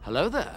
Hello there.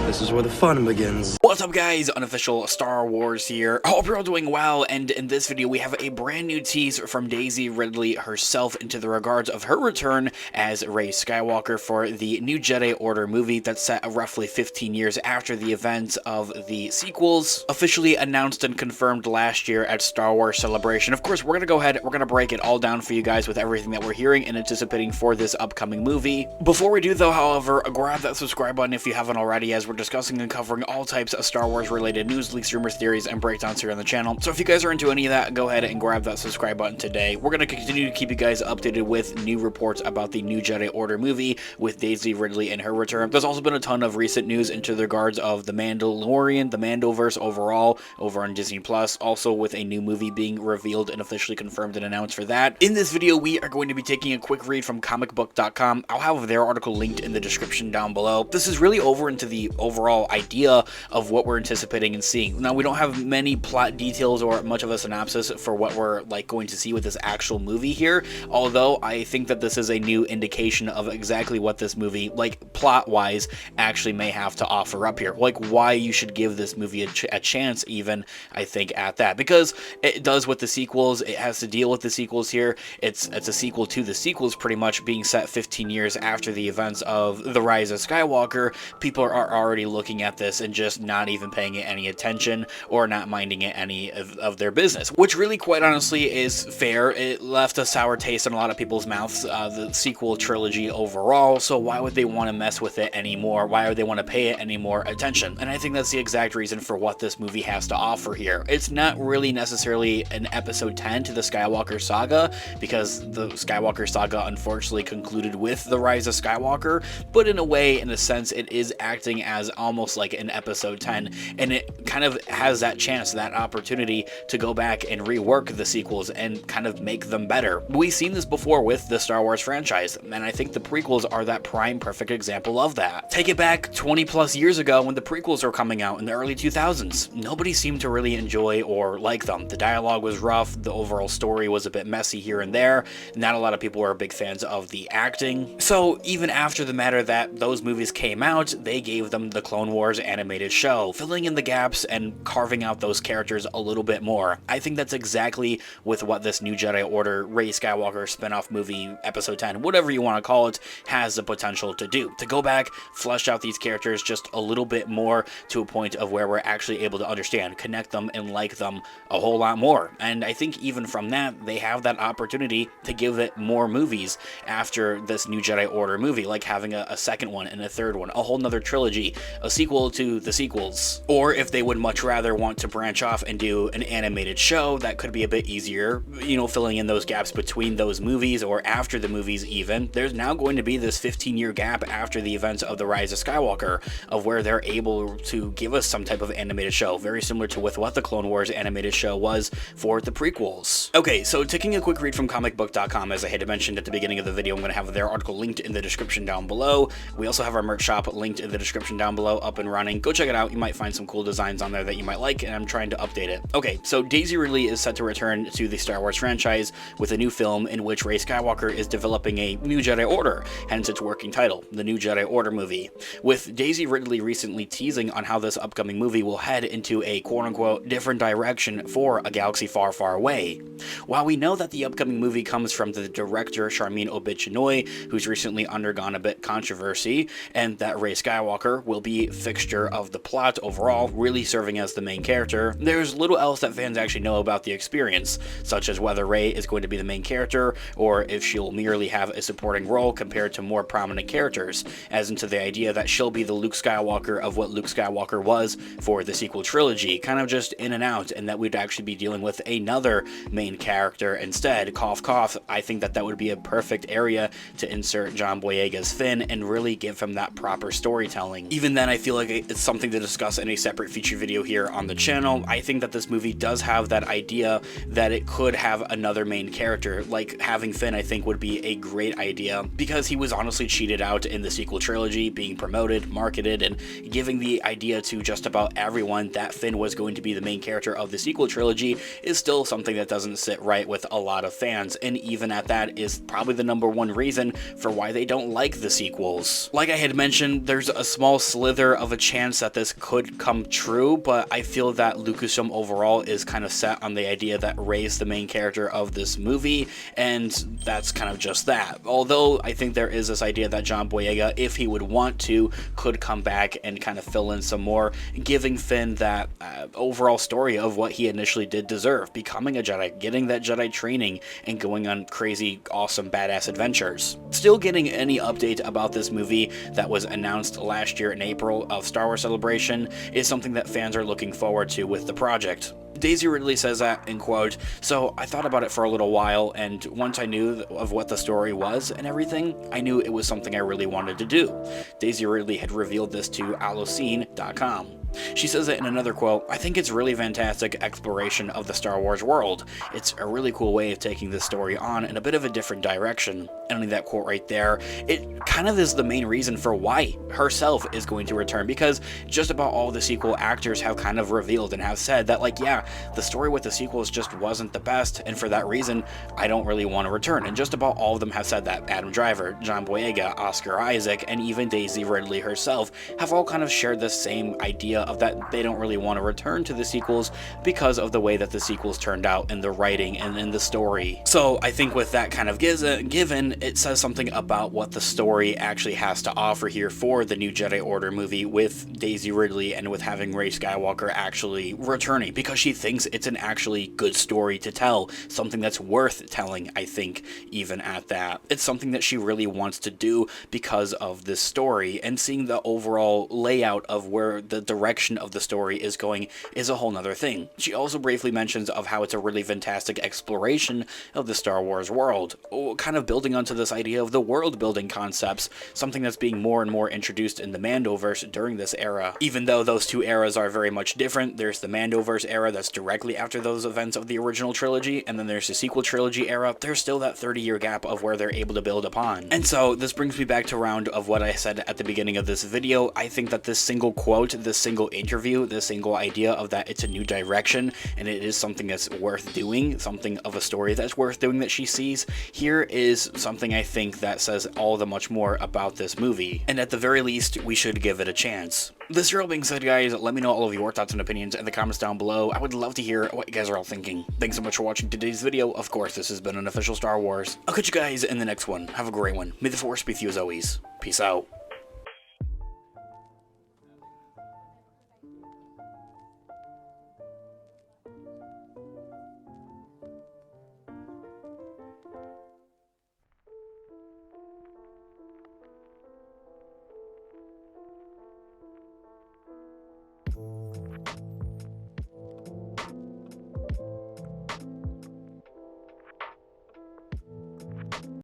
This is where the fun begins. What's up guys, unofficial Star Wars here. Hope you're all doing well, and in this video we have a brand new tease from Daisy Ridley herself into the regards of her return as Rey Skywalker for the new Jedi Order movie that's set roughly 15 years after the events of the sequels, officially announced and confirmed last year at Star Wars Celebration. Of course, we're gonna go ahead, we're gonna break it all down for you guys with everything that we're hearing and anticipating for this upcoming movie. Before we do though, however, grab that subscribe button if you haven't already, as we're discussing and covering all types of Star Wars related news, leaks, rumors, theories, and breakdowns here on the channel. So if you guys are into any of that, go ahead and grab that subscribe button today. We're going to continue to keep you guys updated with new reports about the new Jedi Order movie with Daisy Ridley and her return. There's also been a ton of recent news into the regards of the Mandalorian, the Mandoverse overall, over on Disney+, also with a new movie being revealed and officially confirmed and announced for that. In this video, we are going to be taking a quick read from comicbook.com. I'll have their article linked in the description down below. This is really over into the overall idea of what we're anticipating and seeing. Now, we don't have many plot details or much of a synopsis for what we're going to see with this actual movie here, although I think that this is a new indication of exactly what this movie, plot-wise, actually may have to offer up here. Why you should give this movie a chance, even, I think, at that. Because it does with the sequels, it has to deal with the sequels here. It's a sequel to the sequels, pretty much being set 15 years after the events of The Rise of Skywalker. People are already looking at this and just not even paying it any attention or not minding it any of their business, which really, quite honestly, is fair. It left a sour taste in a lot of people's mouths, the sequel trilogy overall, so why would they want to mess with it anymore? Why would they want to pay it any more attention? And I think that's the exact reason for what this movie has to offer here. It's not really necessarily an episode 10 to the Skywalker saga, because the Skywalker saga unfortunately concluded with The Rise of Skywalker, but in a way, in a sense, it is acting as almost like an episode 10, and it kind of has that chance, that opportunity to go back and rework the sequels and kind of make them better. We've seen this before with the Star Wars franchise, and I think the prequels are that prime perfect example of that. Take it back 20 plus years ago when the prequels were coming out in the early 2000s. Nobody seemed to really enjoy or like them. The dialogue was rough, the overall story was a bit messy here and there, not a lot of people were big fans of the acting. So even after the matter that those movies came out, they gave them the Clone Wars animated show, filling in the gaps and carving out those characters a little bit more. I think that's exactly with what this new Jedi Order Rey Skywalker spin-off movie, episode 10, whatever you want to call it, has the potential to do. To go back, flesh out these characters just a little bit more to a point of where we're actually able to understand, connect them, and like them a whole lot more. And I think even from that, they have that opportunity to give it more movies after this new Jedi Order movie, like having a second one and a third one, a whole nother trilogy, a sequel to the sequels. Or if they would much rather want to branch off and do an animated show, that could be a bit easier, filling in those gaps between those movies or after the movies even. There's now going to be this 15-year gap after the events of The Rise of Skywalker of where they're able to give us some type of animated show, very similar to with what the Clone Wars animated show was for the prequels. Okay, so taking a quick read from comicbook.com, as I had mentioned at the beginning of the video, I'm going to have their article linked in the description down below. We also have our merch shop linked in the description down below, up and running. Go check it out. You might find some cool designs on there that you might like, and I'm trying to update it. Okay, so Daisy Ridley is set to return to the Star Wars franchise with a new film in which Rey Skywalker is developing a new Jedi Order, hence its working title, the new Jedi Order movie, with Daisy Ridley recently teasing on how this upcoming movie will head into a quote-unquote different direction for a galaxy far, far away. While we know that the upcoming movie comes from the director Sharmeen Obaid-Chinoy, who's recently undergone a bit controversy, and that Rey Skywalker will be fixture of the plot overall, really serving as the main character, there's little else that fans actually know about the experience, such as whether Rey is going to be the main character, or if she'll merely have a supporting role compared to more prominent characters, as into the idea that she'll be the Luke Skywalker of what Luke Skywalker was for the sequel trilogy, kind of just in and out, and that we'd actually be dealing with another main character instead. Cough cough, I think that would be a perfect area to insert John Boyega's Finn and really give him that proper storytelling. Even then, I feel like it's something to discuss in a separate feature video here on the channel, I think that this movie does have that idea that it could have another main character. Like, having Finn, I think, would be a great idea, because he was honestly cheated out in the sequel trilogy, being promoted, marketed, and giving the idea to just about everyone that Finn was going to be the main character of the sequel trilogy is still something that doesn't sit right with a lot of fans, and even at that is probably the #1 reason for why they don't like the sequels. Like I had mentioned, there's a small slither of a chance that this could come true, but I feel that Lucasfilm overall is kind of set on the idea that Rey's the main character of this movie, and that's kind of just that. Although I think there is this idea that John Boyega, if he would want to, could come back and kind of fill in some more, giving Finn that overall story of what he initially did deserve, becoming a Jedi, getting that Jedi training, and going on crazy, awesome, badass adventures. Still getting any update about this movie that was announced last year in April of Star Wars Celebration is something that fans are looking forward to with the project. Daisy Ridley says that, in quote, "So I thought about it for a little while, and once I knew of what the story was and everything, I knew it was something I really wanted to do." Daisy Ridley had revealed this to Allocene.com. She says it in another quote, "I think it's really fantastic exploration of the Star Wars world. It's a really cool way of taking this story on in a bit of a different direction." And only that quote right there, it kind of is the main reason for why herself is going to return, because just about all the sequel actors have kind of revealed and have said that, like, yeah, the story with the sequels just wasn't the best, and for that reason, I don't really want to return. And just about all of them have said that. Adam Driver, John Boyega, Oscar Isaac, and even Daisy Ridley herself have all kind of shared the same idea of that they don't really want to return to the sequels because of the way that the sequels turned out in the writing and in the story. So I think with that kind of given, it says something about what the story actually has to offer here for the new Jedi Order movie, with Daisy Ridley and with having Rey Skywalker actually returning, because she thinks it's an actually good story to tell, something that's worth telling, I think, even at that. It's something that she really wants to do because of this story, and seeing the overall layout of where the direction of the story is going is a whole nother thing. She also briefly mentions of how it's a really fantastic exploration of the Star Wars world, kind of building onto this idea of the world building concepts, something that's being more and more introduced in the Mandoverse during this era. Even though those two eras are very much different, there's the Mandoverse era that's directly after those events of the original trilogy, and then there's the sequel trilogy era. There's still that 30-year gap of where they're able to build upon. And so this brings me back to round of what I said at the beginning of this video. I think that this single quote, this single interview, this single idea of that it's a new direction and it is something that's worth doing, something of a story that's worth doing that she sees here, is something I think that says all the much more about this movie. And at the very least, we should give it a chance. This all being said, guys, let me know all of your thoughts and opinions in the comments down below. I would love to hear what you guys are all thinking. Thanks so much for watching today's video. Of course, this has been an official Star Wars. I'll catch you guys in the next one. Have a great one. May the Force be with you as always. Peace out.